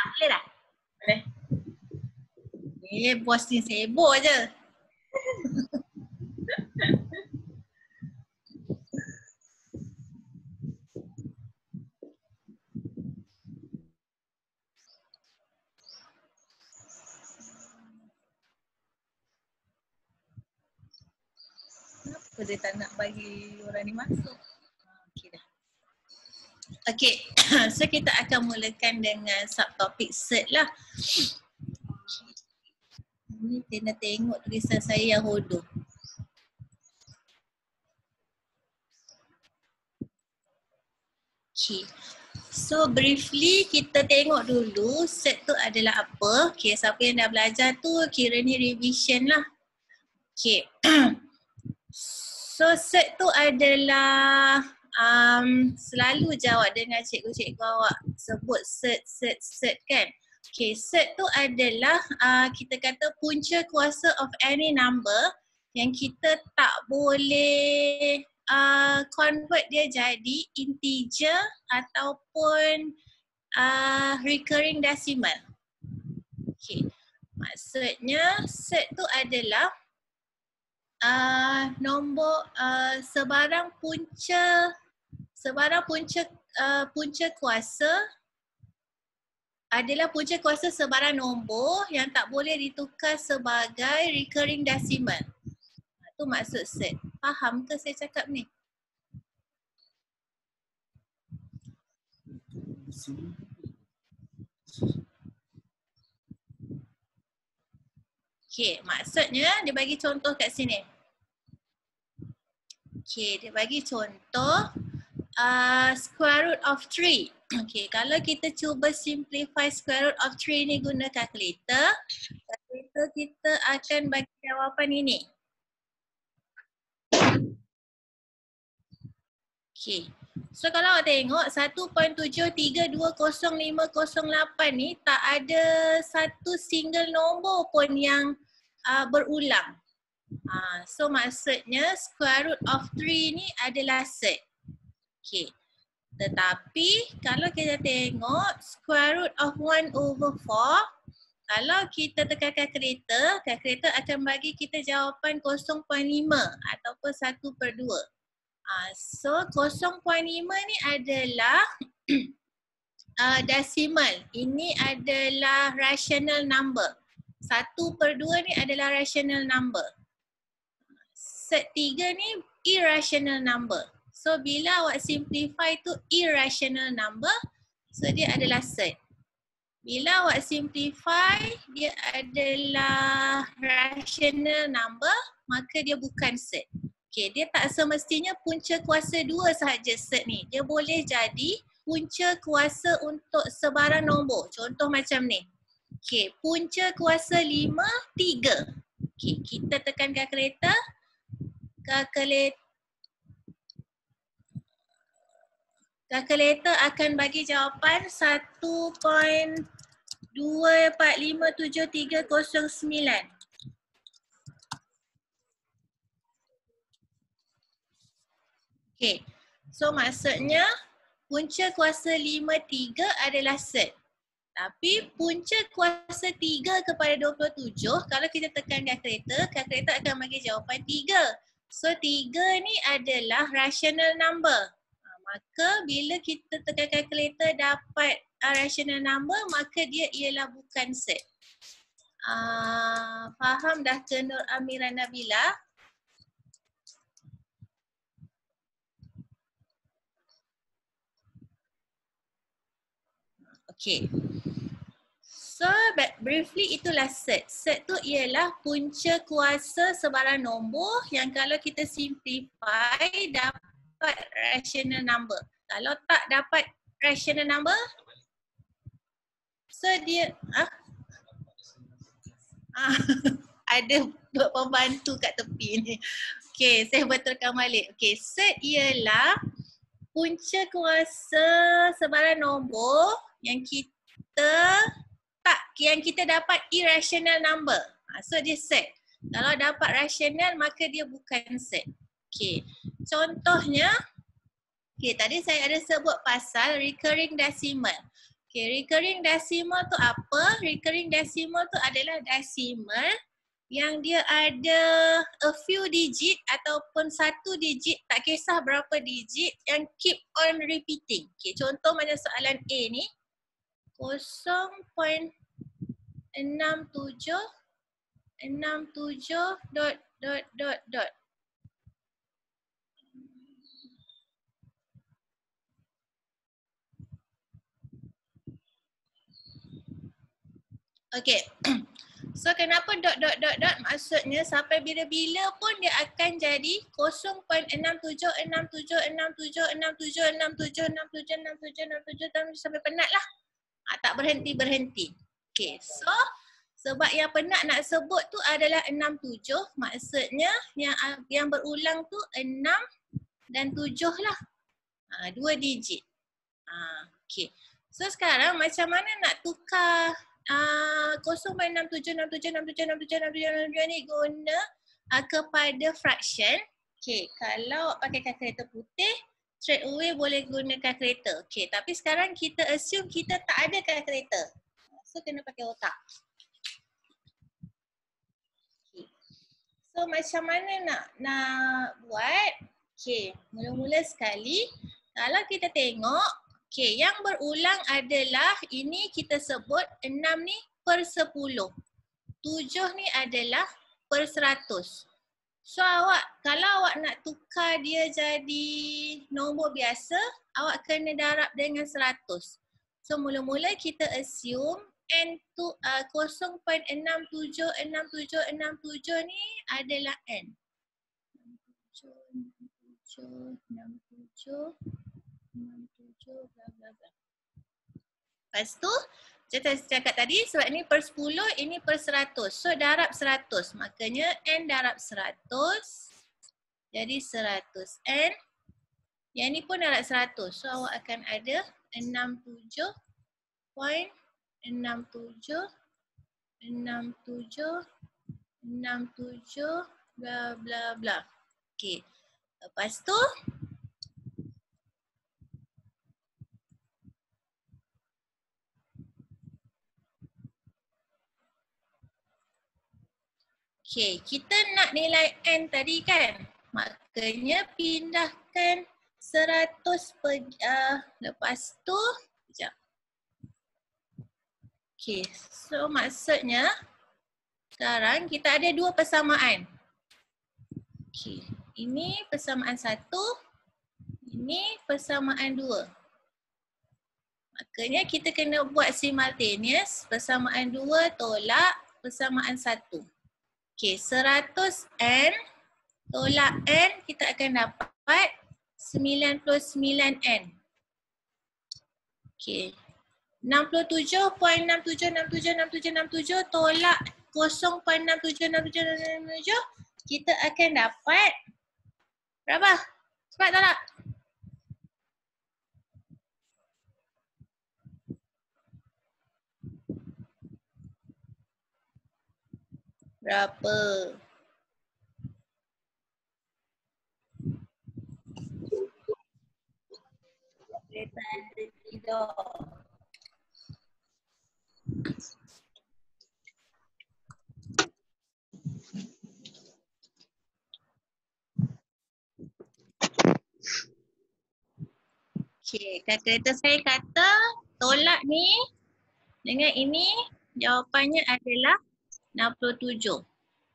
Boleh tak? Boleh. Bos ni sibuk je. Kenapa dia tak nak bagi orang ni masuk? Okey dah. Okey, so kita akan mulakan dengan subtopik cert lah. Ni kena tengok tulisan saya yang hodoh. Okay. So briefly kita tengok dulu cert tu adalah apa. Okay, siapa yang dah belajar tu kira ni revision lah. Okay. So cert tu adalah selalu jawab dengan cikgu-cikgu awak sebut cert kan. Okay, cert tu adalah kita kata punca kuasa of any number yang kita tak boleh convert dia jadi integer ataupun recurring decimal. Okay, maksudnya cert tu adalah nombor sebarang punca kuasa adalah punca kuasa sebarang nombor yang tak boleh ditukar sebagai recurring decimal. Itu maksud cert. Faham ke saya cakap ni? Okay, maksudnya dia bagi contoh kat sini. Okay, dia bagi contoh square root of 3. Okay, kalau kita cuba simplify square root of 3 ni guna calculator, kita akan bagi jawapan ini. Okay, so kalau awak tengok 1.73205008 ni tak ada satu single nombor pun yang berulang. So maksudnya square root of 3 ni adalah cert. Okay. Tetapi kalau kita tengok square root of 1/4, kalau kita tekan kalkulator akan bagi kita jawapan 0.5 ataupun 1/2. So 0.5 ni adalah decimal. Ini adalah rational number. 1/2 ni adalah rational number. Cert 3 ni irrational number. So bila awak simplify tu irrational number, so dia adalah cert. Bila awak simplify dia adalah rational number, maka dia bukan cert. Okay, dia tak semestinya punca kuasa 2 sahaja cert ni. Dia boleh jadi punca kuasa untuk sebarang nombor. Contoh macam ni. Okay, punca kuasa 5, 3. Okay, kita tekan kalkulator. Kalkulator akan bagi jawapan 1.2457309. Okay, so maksudnya punca kuasa 5, 3 adalah cert. Tapi punca kuasa 3 kepada 27, kalau kita tekan kalkulator akan bagi jawapan 3. So 3 ni adalah rational number. Maka bila kita tekan kalkulator dapat rational number, maka dia ialah bukan cert. Faham dah ke Nur Amira Nabila? Okay. So briefly itulah cert. Cert tu ialah punca kuasa sebarang nombor yang kalau kita simplify dapat rational number. Kalau tak dapat rational number, so dia ada pembantu kat tepi ni. Okay, saya betulkan balik. Okay, cert ialah punca kuasa sebarang nombor yang kita dapat irrational number. So dia cert. Kalau dapat rational maka dia bukan cert. Okay. Contohnya, okay, tadi saya ada sebut pasal recurring decimal. Okay, recurring decimal tu apa? Recurring decimal tu adalah decimal yang dia ada a few digit ataupun satu digit, tak kisah berapa digit, yang keep on repeating. Okay, contoh macam soalan A ni, 0.67 dot. Okay. So kenapa dot? Maksudnya sampai bila-bila pun dia akan jadi 0.67 sampai penat lah. Tak berhenti. Okay, so sebab yang penat nak sebut tu adalah 67, maksudnya yang berulang tu 6 dan 7 lah. 2 digit. Okay. So sekarang macam mana nak tukar 0.67 ni guna kepada fraction. Okay, kalau pakai kalkulator putih, straight away boleh guna kalkulator. Okay, tapi sekarang kita assume kita tak ada kalkulator. So kena pakai otak. Okay. So macam mana nak buat? Okay, mula-mula sekali kalau kita tengok, okay, yang berulang adalah ini kita sebut 6 ni per 10. 7 ni adalah per 100. So kalau awak nak tukar dia jadi nombor biasa, awak kena darab dengan 100. So mula-mula kita assume N tu 0.67 ni adalah N. 67 bla bla bla. Lepas tu saya cakap tadi sebab ini per 10, ini per 100. So darab 100. Makanya N darab 100 jadi 100 N. Yang ni pun darab 100. So awak akan ada 67 bla bla bla. Okey. Lepas tu okay, kita nak nilai N tadi kan? Makanya pindahkan 100 lepas tu, sekejap. Okay, so maksudnya sekarang kita ada 2 persamaan. Okay, ini persamaan 1, ini persamaan 2. Makanya kita kena buat simultaneous, persamaan 2 tolak persamaan 1. Okay, 100 N tolak N kita akan dapat 99 N. Okay. 67.676767 tolak 0.676767 kita akan dapat berapa? Cepat tolak. Berapa? Kereta ada tidur. Okay, kalkulator saya kata tolak ni dengan ini jawapannya adalah 67.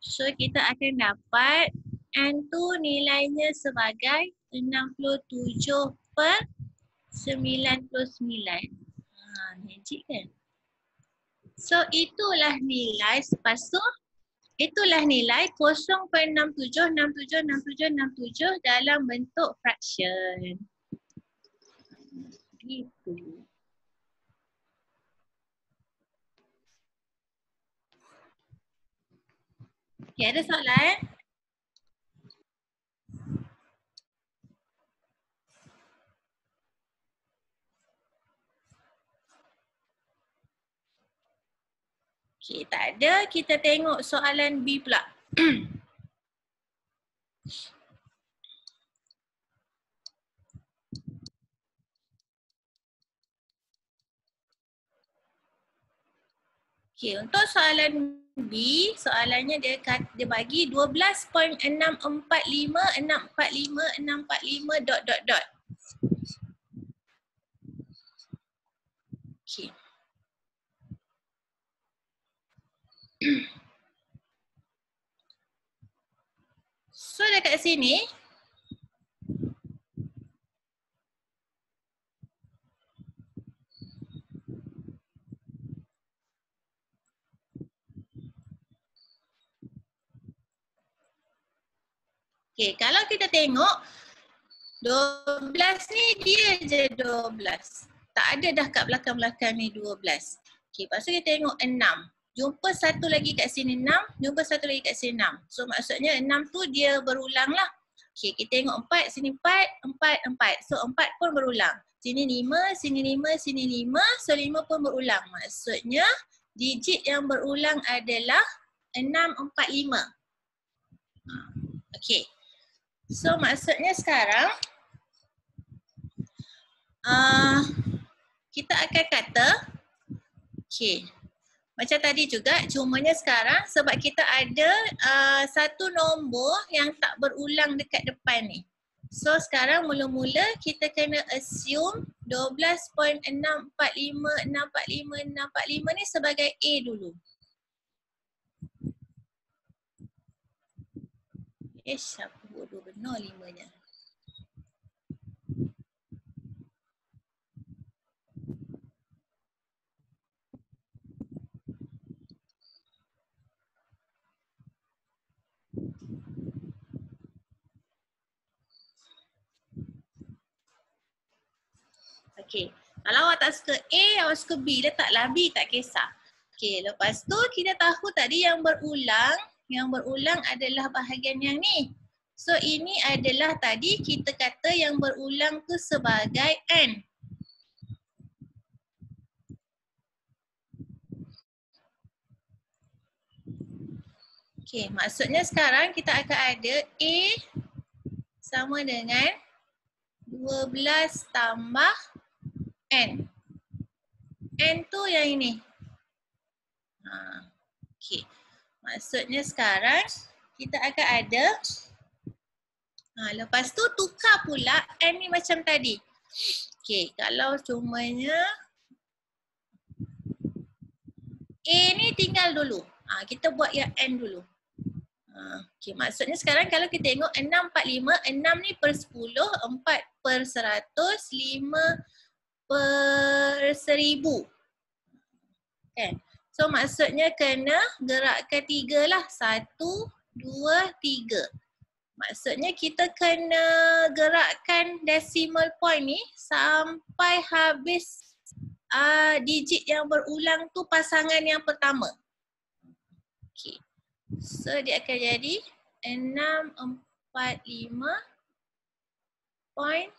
So kita akan dapat N tu nilainya sebagai 67 per 99. Magic kan? So itulah nilai, lepas tu itulah nilai 0.67676767 dalam bentuk fraction. Gitu. Okay, ada soalan? Okay, tak ada. Kita tengok soalan B pula. Okey, untuk soalan B, soalannya dia bagi 12.645 dot dot dot. Okey. So dekat sini okey, kalau kita tengok 12 ni dia je 12. Tak ada dah kat belakang-belakang ni 12. Okey, lepas tu kita tengok 6. Jumpa satu lagi kat sini 6, jumpa satu lagi kat sini 6. So maksudnya 6 tu dia berulang lah. Okey, kita tengok 4, sini 4, 4, 4. So 4 pun berulang. Sini 5, sini 5, sini 5. So 5 pun berulang. Maksudnya digit yang berulang adalah 645. Okey. So maksudnya sekarang kita akan kata, okey, macam tadi juga, cumanya sekarang sebab kita ada satu nombor yang tak berulang dekat depan ni. So sekarang mula-mula kita kena assume 12.645 ni sebagai A dulu. Siapa bodoh benar 5-nya. Okey, kalau awak tak suka A, awak suka B, letaklah B, tak kisah. Okey, lepas tu kita tahu tadi yang berulang adalah bahagian yang ni. So ini adalah tadi kita kata yang berulang tu sebagai N. Okey, maksudnya sekarang kita akan ada A sama dengan 12 tambah N. N tu yang ini. Okey, maksudnya sekarang kita akan ada, lepas tu tukar pula N ni macam tadi. Okey, kalau cumanya A ni tinggal dulu. Kita buat yang N dulu. Okey, maksudnya sekarang kalau kita tengok 645, 6 ni per 10, 4 per 100, 5 per 1000. Kan? So maksudnya kena gerakkan 3 lah. 1, 2, 3. Maksudnya kita kena gerakkan decimal point ni sampai habis digit yang berulang tu pasangan yang pertama. Okay. So dia akan jadi 645 point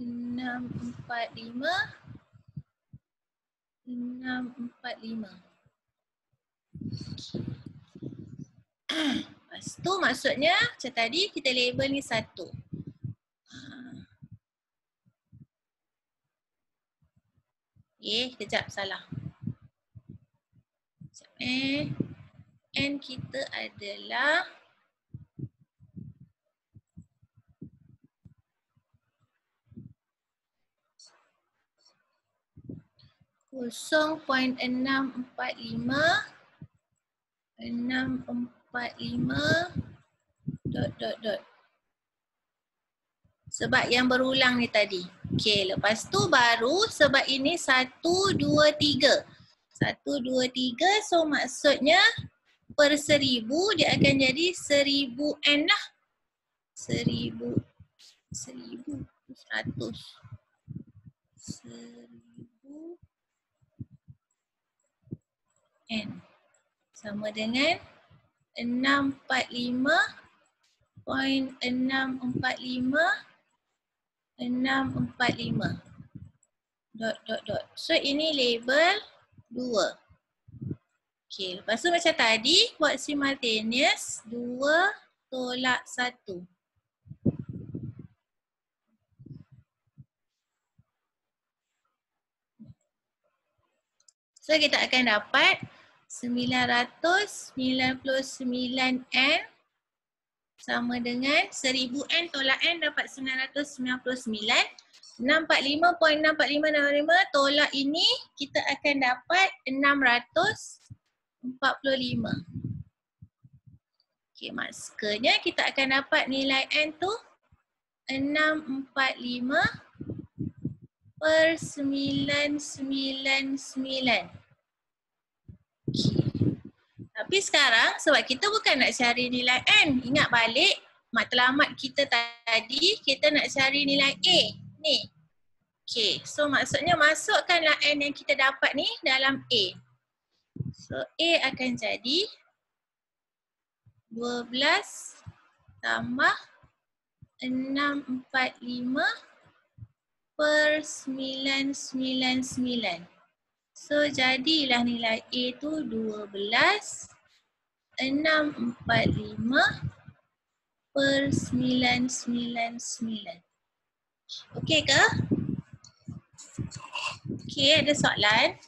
645. Lepas tu maksudnya macam tadi kita label ni 1. Kejap salah. N kita adalah 0.645 dot. Sebab yang berulang ni tadi. Okey, lepas tu baru sebab ini 1, 2, 3. 1, 2, 3, so maksudnya per 1000 dia akan jadi 1000N lah. 1000, 100. 1000N sama dengan 645.645 dot. So ini label 2. Okey, lepas tu macam tadi buat simultaneous 2, tolak 1. So kita akan dapat 999N sama dengan 1000N tolak N dapat 999. 645.645 tolak ini kita akan dapat 645. Okey, maksudnya kita akan dapat nilai N tu 645 per 999. Okay. Tapi sekarang sebab kita bukan nak cari nilai N. Ingat balik matlamat kita tadi, kita nak cari nilai A. Ni. Okay. So maksudnya masukkanlah N yang kita dapat ni dalam A. So A akan jadi 12 tambah 645 per 999. So jadilah nilai A tu 12 645 per 999. Okey ke? Okey, ada soalan?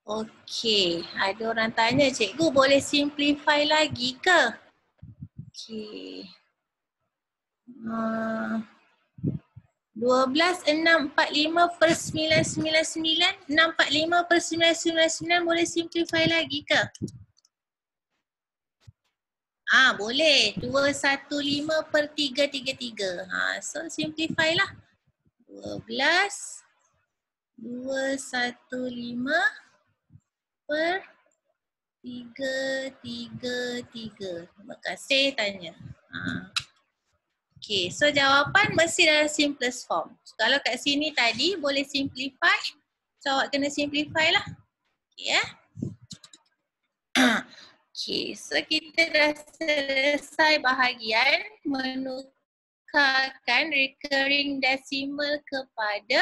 Okey, ada orang tanya, cikgu boleh simplify lagi ke? Okey. 12,645 per 999, 645 per 999 boleh simplify lagi ke? Boleh. 215 per 333. So simplify lah. 215 per 333. Terima kasih tanya. Okay, so jawapan mesti dalam simplest form. So, kalau kat sini tadi boleh simplify, so awak kena simplify lah. Okay, Okay, so kita dah selesai bahagian menukarkan recurring decimal kepada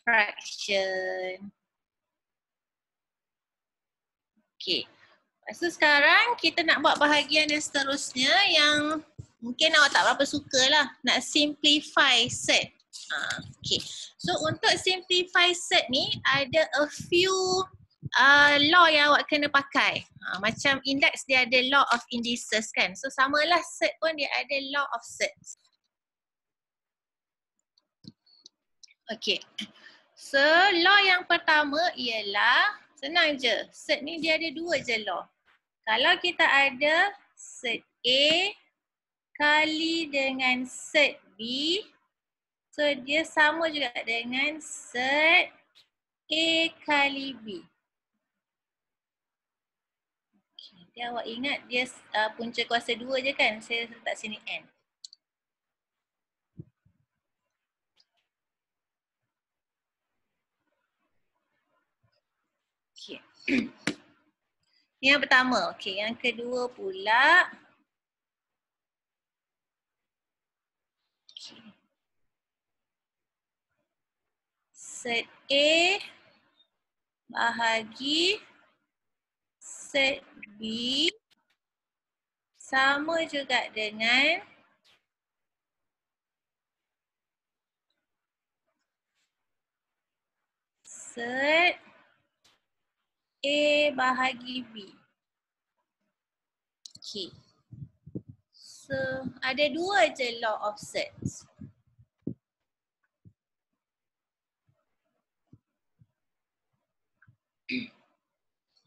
fraction. Okay, lepas tu sekarang kita nak buat bahagian yang seterusnya yang mungkin awak tak berapa suka lah, nak simplify set. Okay, so untuk simplify set ni ada a few law yang awak kena pakai. Macam index dia ada law of indices kan. So samalah set pun dia ada law of sets. Okay. So law yang pertama ialah senang je. Set ni dia ada dua je law. Kalau kita ada set A kali dengan set B, so dia sama juga dengan set A kali B. Dia awak ingat dia punca kuasa 2 je kan? Saya letak sini N. Okay. Yang pertama. Okay. Yang kedua pula. Okay. Set A bahagi set B sama juga dengan set A bahagi B. Okay. So, ada dua je law of sets.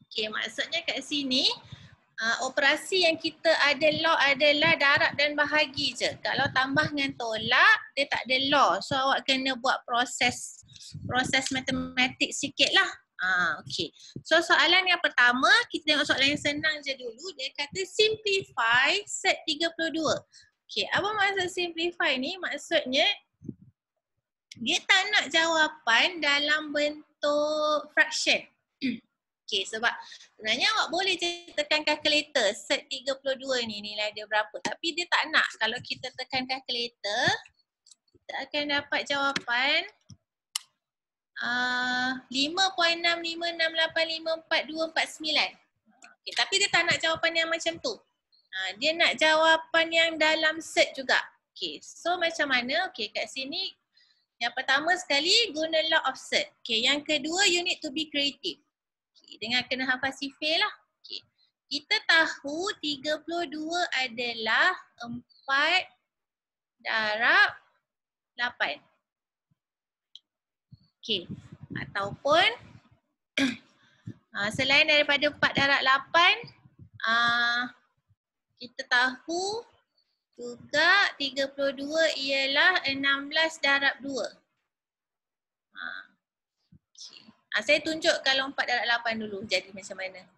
Okay, maksudnya kat sini operasi yang kita ada law adalah darab dan bahagi je. Kalau tambah dengan tolak, dia tak ada law. So awak kena buat proses matematik sikit lah. Okay. So soalan yang pertama, kita tengok soalan yang senang je dulu. Dia kata simplify set 32. Okay, apa maksud simplify ni? Maksudnya dia tak nak jawapan dalam bentuk fraction. Okay, sebab sebenarnya awak boleh je tekan kalkulator set 32 ni nilai dia berapa. Tapi dia tak nak. Kalau kita tekan kalkulator, kita akan dapat jawapan 5.65685429. Okay, tapi dia tak nak jawapan yang macam tu. Dia nak jawapan yang dalam set juga. Okay, so macam mana? Okay, kat sini yang pertama sekali guna law of set. Okay, yang kedua you need to be creative. Okay, dengan kena hafal sifir lah. Okay. Kita tahu 32 adalah 4 darab 8. Okay. Ataupun selain daripada 4 darab 8, kita tahu juga 32 ialah 16 darab 2. Okay. Saya tunjuk kalau 4 darab 8 dulu jadi macam mana.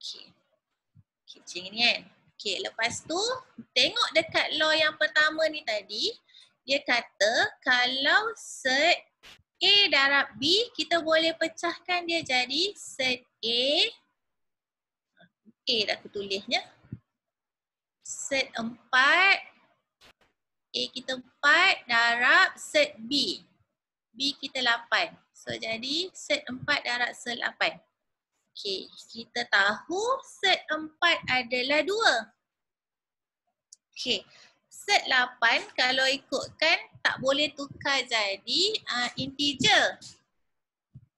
Okay. Okay, macam ni kan. Okay, lepas tu tengok dekat law yang pertama ni tadi. Dia kata kalau set A darab B, kita boleh pecahkan dia jadi set A dah aku tulisnya. Set 4, A kita 4 darab set B. B kita 8. So jadi set 4 darab set 8. Okay, kita tahu set 4 adalah 2. Okay, set 8 kalau ikutkan tak boleh tukar jadi integer.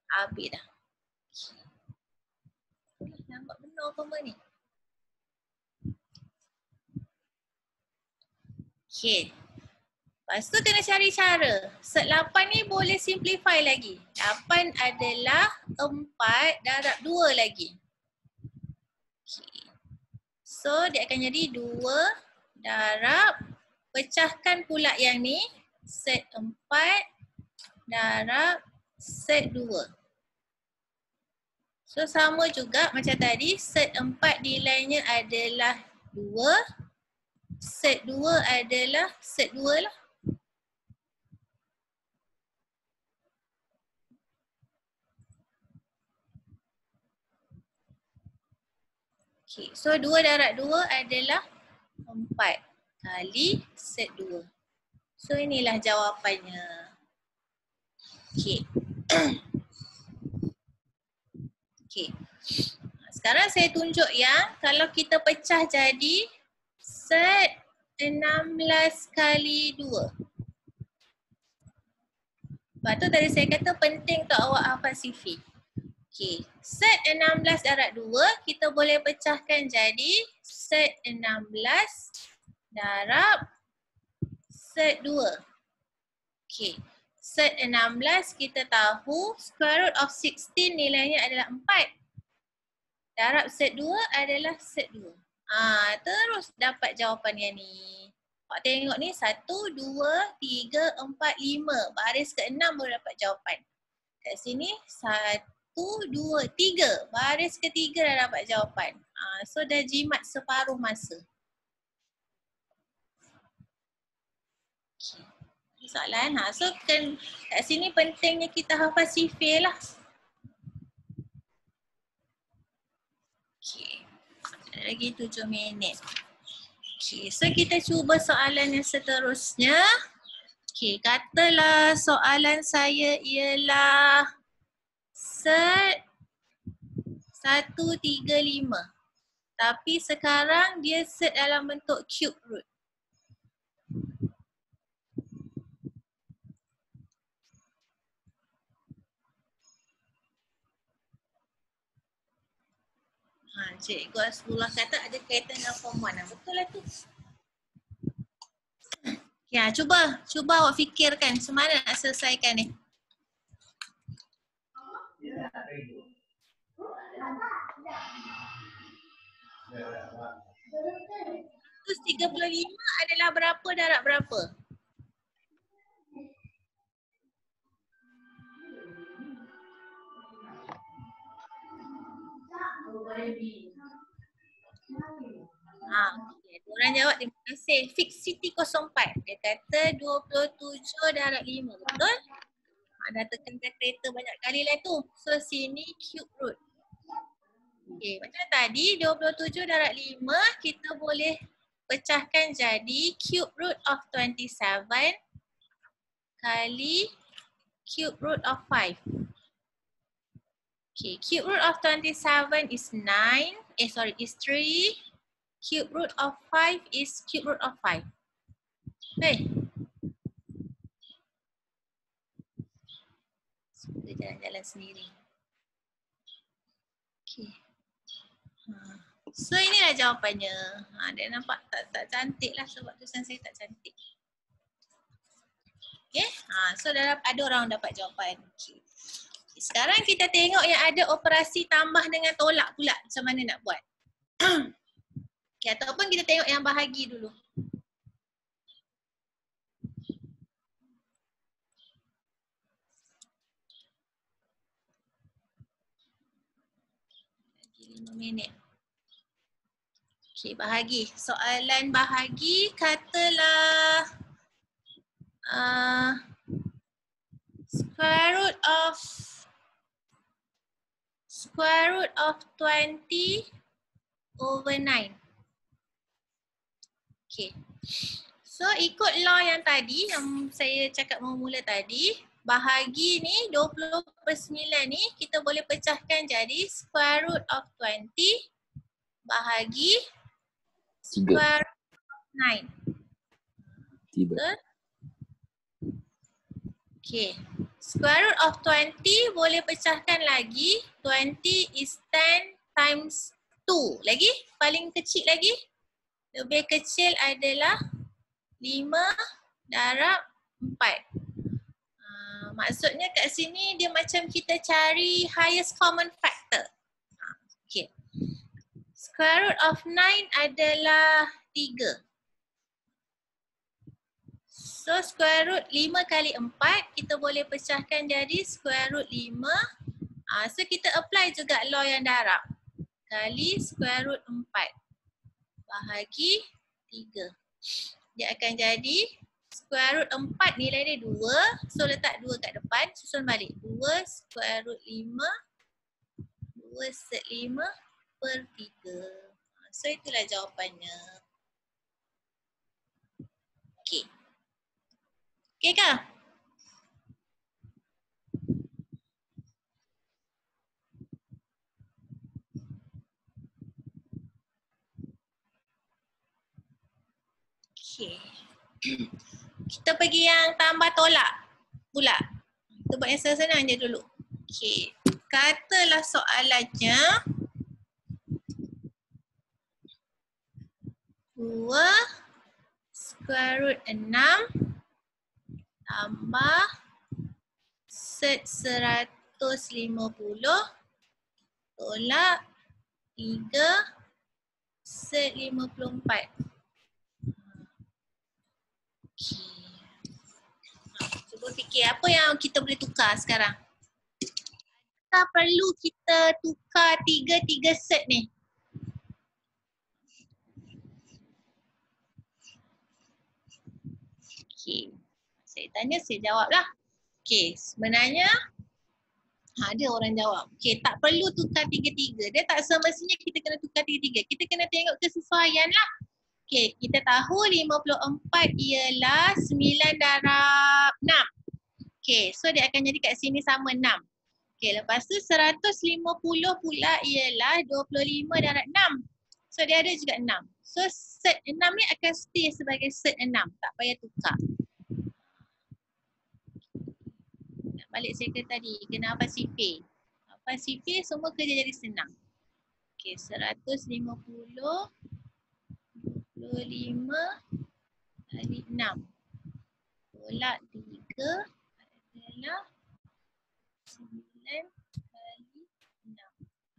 Habis dah. Nampak benar apa ni? Okay. Lepas tu kena cari cara. Set 8 ni boleh simplify lagi. 8 adalah 4 darab 2 lagi. Okay. So dia akan jadi 2 darab, pecahkan pula yang ni, set 4 darab set 2. So sama juga macam tadi, set 4 nilainya adalah 2. Set 2 adalah set 2 lah. Okay, so 2 darab 2 adalah 4 kali set 2. So inilah jawapannya. Okay. Okay. Sekarang saya tunjuk yang kalau kita pecah jadi set 16 kali 2. Lepas tu tadi saya kata penting untuk awak hafal sifir. Okay. Set 16 darab 2 kita boleh pecahkan jadi set 16 darab set 2. Okay. Set 16 kita tahu square root of 16 nilainya adalah 4. Darab set 2 adalah set 2. Terus dapat jawapan yang ni. Awak tengok ni 1, 2, 3, 4, 5. Baris ke-6 baru dapat jawapan. Kat sini 1, 2, 3. Baris ke-3 dah dapat jawapan. So dah jimat separuh masa. Okay. Soalan. So kan kat sini pentingnya kita hafal sifir lah. Okay. Ada lagi 7 minit. Okay. So kita cuba soalan yang seterusnya. Okay. Katalah soalan saya ialah set 135. Tapi sekarang dia set dalam bentuk cube root. Cikgu Asbullah kata ada kaitan dengan form 1. Betul lah tu. Ya, cuba awak fikirkan macam mana nak selesaikan ni. Terus 35 adalah berapa darab berapa? Okay. Orang jawab terima kasih. Fix City 04. Dia kata 27 darab 5. Betul? Dah tekan kalkulator banyak kali lah tu. So sini cube root. Okay, macam tadi 27 darab 5 kita boleh pecahkan jadi cube root of 27 kali cube root of 5. Okay, cube root of 27 is 9. Is 3. Cube root of 5 is cube root of 5. Okay. Suka jalan-jalan sendiri. Okay. So inilah jawapannya. Dia nampak tak cantik lah sebab tulisan saya tak cantik. Okay. So ada orang dapat jawapan. Okay. Sekarang kita tengok yang ada operasi tambah dengan tolak pula. Macam mana nak buat. Okay, ataupun kita tengok yang bahagi dulu. Lagi 5 minit. Okay, bahagi. Soalan bahagi katalah square root of 20 over 9. Okay. So ikut law yang tadi yang saya cakap mula tadi, bahagi ni 20/9 ni kita boleh pecahkan jadi square root of 20 bahagi square root of 9. Betul? Okay. Square root of 20 boleh pecahkan lagi. 20 is 10 times 2. Lagi? Paling kecil lagi? Lebih kecil adalah 5 darab 4. Maksudnya kat sini dia macam kita cari highest common factor. Okay. Square root of 9 adalah 3. So square root 5 kali 4 kita boleh pecahkan jadi square root 5. So kita apply juga law yang darab. Kali square root 4 bahagi 3. Dia akan jadi square root 4 nilai dia 2. So letak 2 kat depan, susun balik. 2 square root 5 2 set 5 per 3. So itulah jawapannya. Okay. Okay kah? Okay. Kita pergi yang tambah tolak pula. Kita buat yang senang je dulu. Okay. Katalah soalannya 2 square root 6 tambah set 150 tolak 3 set 54. Okay. Cuba fikir apa yang kita boleh tukar sekarang. Tak perlu kita tukar 3 set ni. Okay. Saya tanya, saya jawab lah. Okay, sebenarnya ada orang jawab. Okay, tak perlu tukar 3-3. Dia tak semestinya kita kena tukar 3-3. Kita kena tengok kesesuaian lah. Okay, kita tahu 54 ialah 9 darab 6. Okay, so dia akan jadi kat sini sama 6. Okay, lepas tu 150 pula ialah 25 darab 6. So dia ada juga 6. So set 6 ni akan stay sebagai set 6. Tak payah tukar. Balik saya ke tadi, kena Pasifik. Pasifik semua kerja jadi senang. Okay, 150 25 kali 6 tolak 3 adalah 9 kali 6.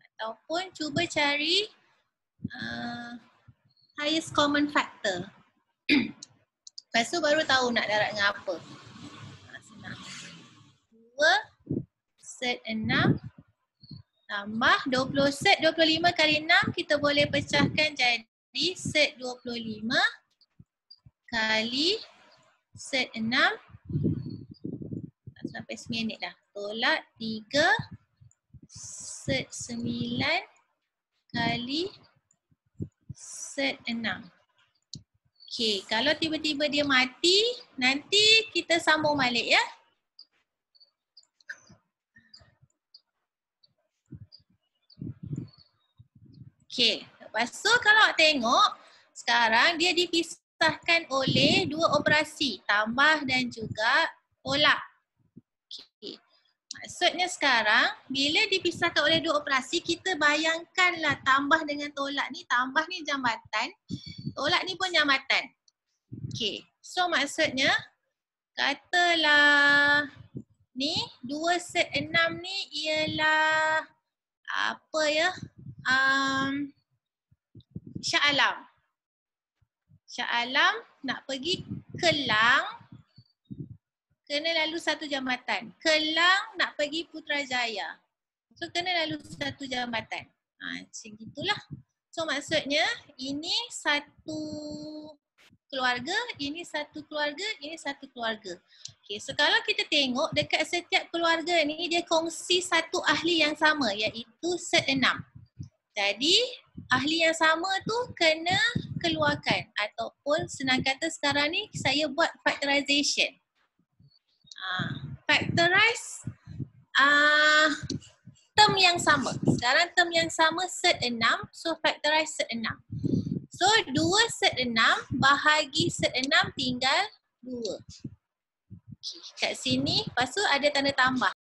Ataupun cuba cari highest common factor. Lepas tu baru tahu nak darab dengan apa. Senang. 2 set 6 tambah 20 set 25 kali 6 kita boleh pecahkan jadi set 25 kali set 6 150 sampai 9 dah. Tolak 3 set 9 kali set 6. Okey, kalau tiba-tiba dia mati, nanti kita sambung balik ya. Okey, lepas tu kalau awak tengok, sekarang dia dipisahkan oleh dua operasi, tambah dan juga tolak. Okey. Maksudnya sekarang, bila dipisahkan oleh dua operasi, kita bayangkanlah tambah dengan tolak ni, tambah ni jambatan, tolak ni pun jambatan. Okey, so maksudnya, katalah ni, 2 set 6 ni ialah apa ya? Shah Alam. Shah Alam nak pergi Kelang, kena lalu satu jambatan. Kelang nak pergi Putrajaya. So kena lalu satu jambatan. Macam gitulah. So maksudnya ini satu keluarga, ini satu keluarga, ini satu keluarga. Okay, so kalau kita tengok dekat setiap keluarga ni dia kongsi satu ahli yang sama iaitu set 6. Jadi ahli yang sama tu kena keluarkan ataupun senang kata sekarang ni saya buat factorization. Factorize term yang sama. Sekarang term yang sama set 6, so factorize set 6. So 2 set 6 bahagi set 6 tinggal 2. Okay, kat sini lepas tu ada tanda tambah.